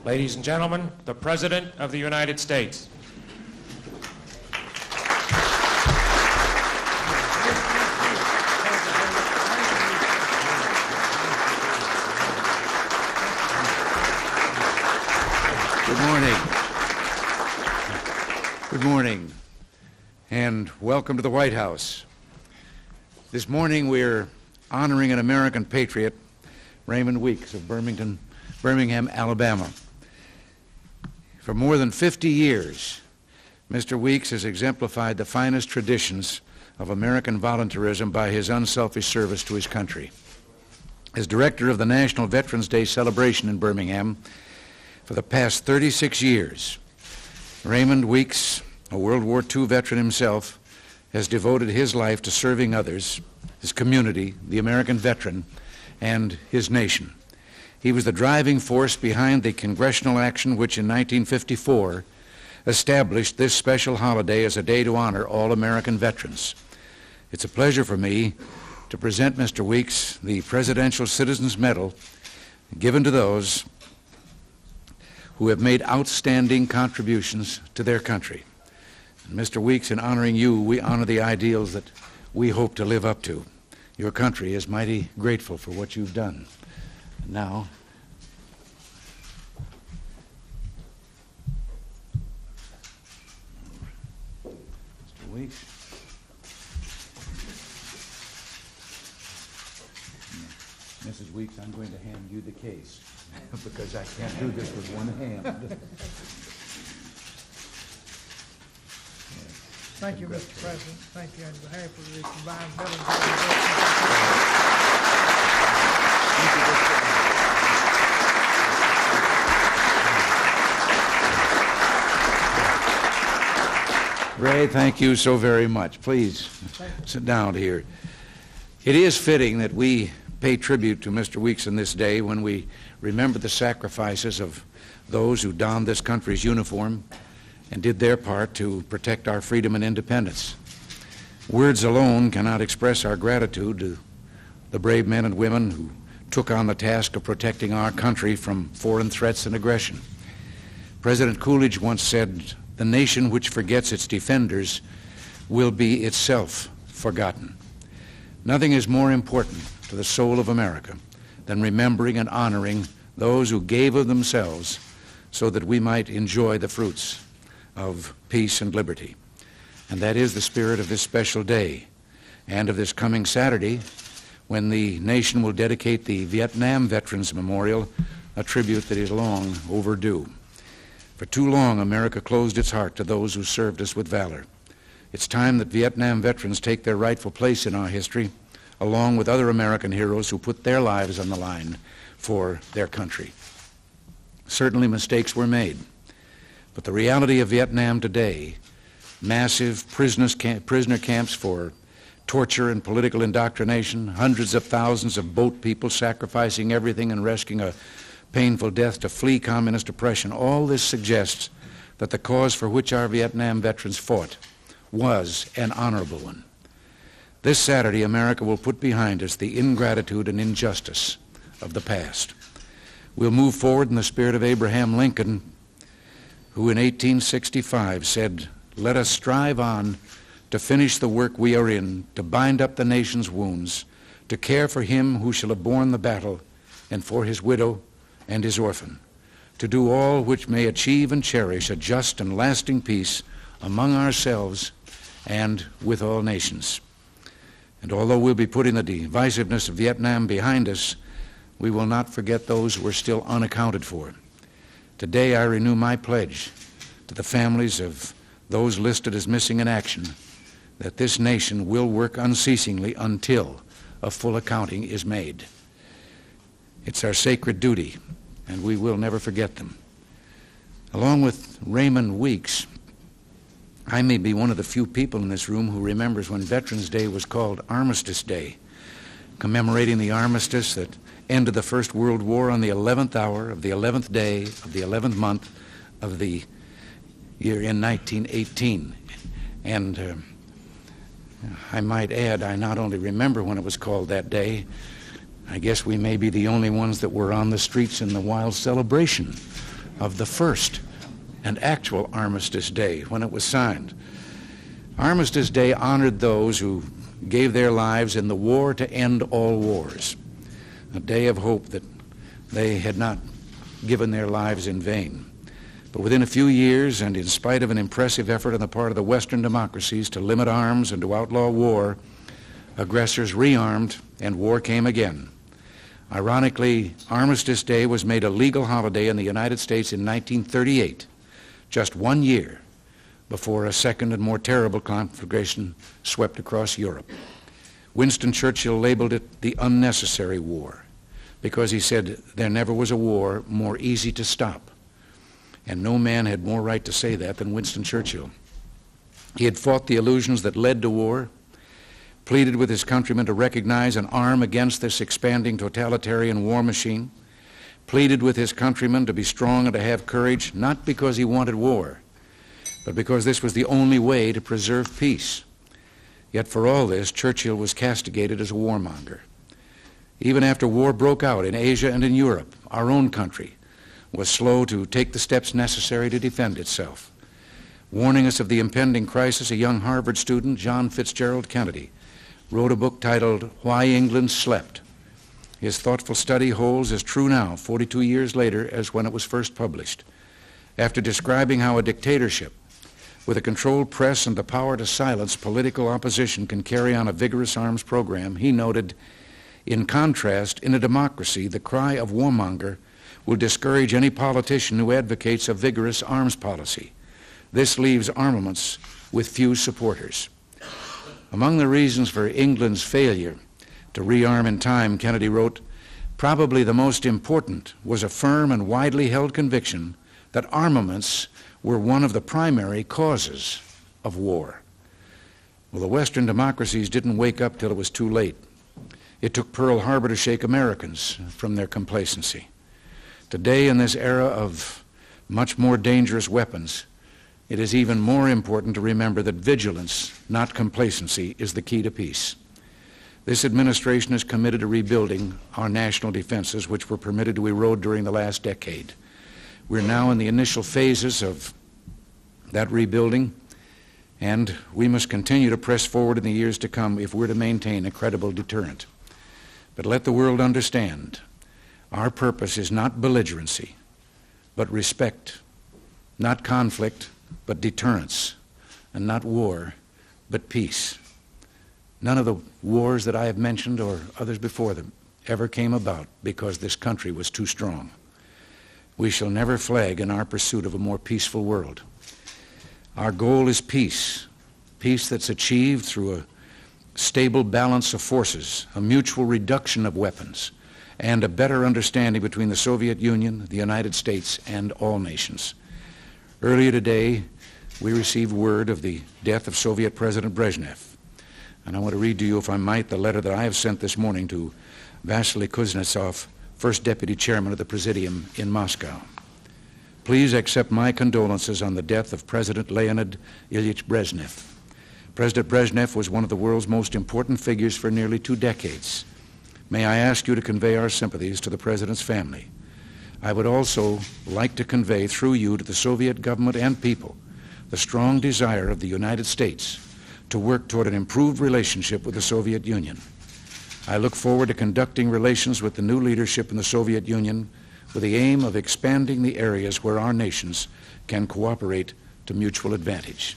Ladies and gentlemen, the President of the United States. Good morning. Good morning, and welcome to the White House. This morning we're honoring an American patriot, Raymond Weeks of Birmingham, Alabama. For more than 50 years, Mr. Weeks has exemplified the finest traditions of American volunteerism by his unselfish service to his country. As director of the National Veterans Day celebration in Birmingham for the past 36 years, Raymond Weeks, a World War II veteran himself, has devoted his life to serving others, his community, the American veteran, and his nation. He was the driving force behind the congressional action which in 1954 established this special holiday as a day to honor all American veterans. It's a pleasure for me to present Mr. Weeks the Presidential Citizens Medal given to those who have made outstanding contributions to their country. And Mr. Weeks, in honoring you, we honor the ideals that we hope to live up to. Your country is mighty grateful for what you've done. Now, Mr. Weeks. Mrs. Weeks, I'm going to hand you the case because I can't do this with one hand. Thank you, Mr. President. Thank you. On behalf of the combined veterans Ray, thank you so very much. Please sit down here. It is fitting that we pay tribute to Mr. Weeks on this day when we remember the sacrifices of those who donned this country's uniform and did their part to protect our freedom and independence. Words alone cannot express our gratitude to the brave men and women who took on the task of protecting our country from foreign threats and aggression. President Coolidge once said, "The nation which forgets its defenders will be itself forgotten." Nothing is more important to the soul of America than remembering and honoring those who gave of themselves so that we might enjoy the fruits of peace and liberty. And that is the spirit of this special day and of this coming Saturday when the nation will dedicate the Vietnam Veterans Memorial, a tribute that is long overdue. For too long, America closed its heart to those who served us with valor. It's time that Vietnam veterans take their rightful place in our history, along with other American heroes who put their lives on the line for their country. Certainly mistakes were made, but the reality of Vietnam today, massive prisoner camps for torture and political indoctrination, hundreds of thousands of boat people sacrificing everything and risking a painful death to flee communist oppression, all this suggests that the cause for which our Vietnam veterans fought was an honorable one. This Saturday, America will put behind us the ingratitude and injustice of the past. We'll move forward in the spirit of Abraham Lincoln, who in 1865 said, "Let us strive on to finish the work we are in, to bind up the nation's wounds, to care for him who shall have borne the battle, and for his widow and his orphan, to do all which may achieve and cherish a just and lasting peace among ourselves and with all nations." And although we'll be putting the divisiveness of Vietnam behind us, we will not forget those who are still unaccounted for. Today I renew my pledge to the families of those listed as missing in action that this nation will work unceasingly until a full accounting is made. It's our sacred duty, and we will never forget them. Along with Raymond Weeks, I may be one of the few people in this room who remembers when Veterans Day was called Armistice Day, commemorating the armistice that ended the First World War on the 11th hour of the 11th day of the 11th month of the year in 1918. And I might add, I not only remember when it was called that day, I guess we may be the only ones that were on the streets in the wild celebration of the first and actual Armistice Day when it was signed. Armistice Day honored those who gave their lives in the war to end all wars, a day of hope that they had not given their lives in vain. But within a few years, and in spite of an impressive effort on the part of the Western democracies to limit arms and to outlaw war, aggressors rearmed and war came again. Ironically, Armistice Day was made a legal holiday in the United States in 1938, just 1 year before a second and more terrible conflagration swept across Europe. Winston Churchill labeled it the unnecessary war because he said there never was a war more easy to stop. And no man had more right to say that than Winston Churchill. He had fought the illusions that led to war, pleaded with his countrymen to recognize and arm against this expanding totalitarian war machine, pleaded with his countrymen to be strong and to have courage, not because he wanted war, but because this was the only way to preserve peace. Yet for all this, Churchill was castigated as a warmonger. Even after war broke out in Asia and in Europe, our own country was slow to take the steps necessary to defend itself. Warning us of the impending crisis, a young Harvard student, John Fitzgerald Kennedy, wrote a book titled Why England Slept. His thoughtful study holds as true now, 42 years later, as when it was first published. After describing how a dictatorship with a controlled press and the power to silence political opposition can carry on a vigorous arms program, he noted, in contrast, in a democracy, the cry of warmonger will discourage any politician who advocates a vigorous arms policy. This leaves armaments with few supporters. Among the reasons for England's failure to rearm in time, Kennedy wrote, probably the most important was a firm and widely held conviction that armaments were one of the primary causes of war. Well, the Western democracies didn't wake up till it was too late. It took Pearl Harbor to shake Americans from their complacency. Today, in this era of much more dangerous weapons, it is even more important to remember that vigilance, not complacency, is the key to peace. This administration is committed to rebuilding our national defenses, which were permitted to erode during the last decade. We're now in the initial phases of that rebuilding, and we must continue to press forward in the years to come if we're to maintain a credible deterrent. But let the world understand, our purpose is not belligerency, but respect, not conflict, but deterrence, and not war, but peace. None of the wars that I have mentioned or others before them ever came about because this country was too strong. We shall never flag in our pursuit of a more peaceful world. Our goal is peace, peace that's achieved through a stable balance of forces, a mutual reduction of weapons, and a better understanding between the Soviet Union, the United States, and all nations. Earlier today, we received word of the death of Soviet President Brezhnev. And I want to read to you, if I might, the letter that I have sent this morning to Vasily Kuznetsov, First Deputy Chairman of the Presidium in Moscow. Please accept my condolences on the death of President Leonid Ilyich Brezhnev. President Brezhnev was one of the world's most important figures for nearly 2 decades. May I ask you to convey our sympathies to the President's family. I would also like to convey through you to the Soviet government and people the strong desire of the United States to work toward an improved relationship with the Soviet Union. I look forward to conducting relations with the new leadership in the Soviet Union with the aim of expanding the areas where our nations can cooperate to mutual advantage.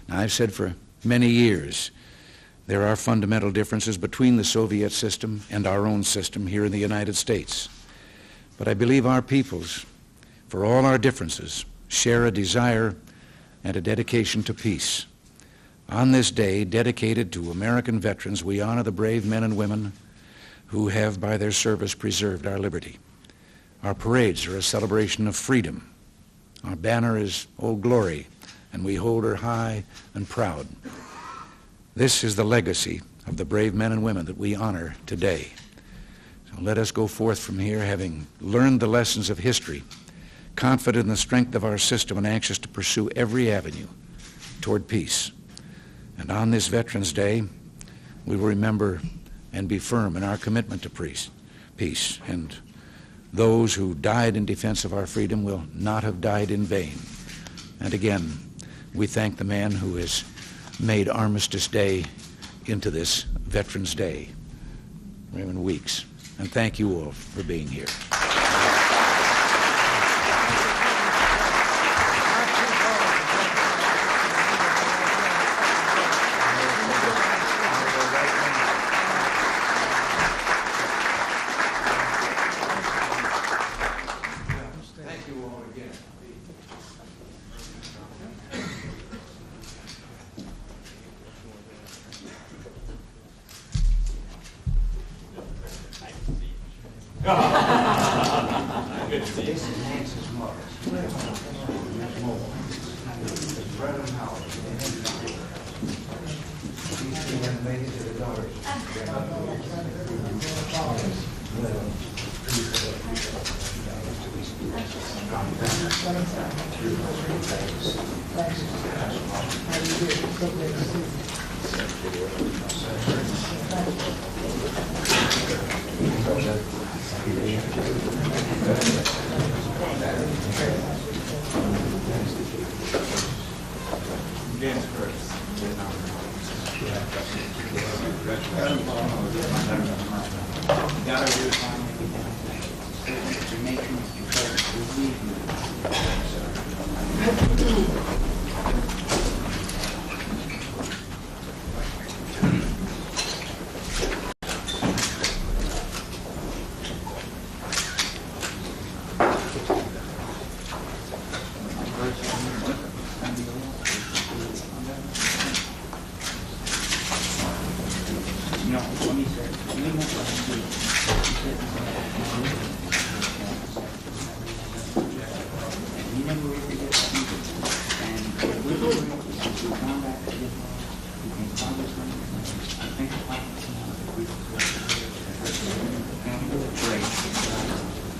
Now, I've said for many years there are fundamental differences between the Soviet system and our own system here in the United States. But I believe our peoples, for all our differences, share a desire and a dedication to peace. On this day, dedicated to American veterans, we honor the brave men and women who have, by their service, preserved our liberty. Our parades are a celebration of freedom. Our banner is Old Glory, and we hold her high and proud. This is the legacy of the brave men and women that we honor today. So let us go forth from here, having learned the lessons of history, confident in the strength of our system and anxious to pursue every avenue toward peace. And on this Veterans Day, we will remember and be firm in our commitment to peace. And those who died in defense of our freedom will not have died in vain. And again, we thank the man who has made Armistice Day into this Veterans Day, Raymond Weeks. And thank you all for being here.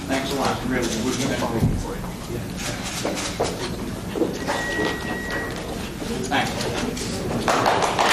Thanks a lot. Really, we'll be back for you. Thanks.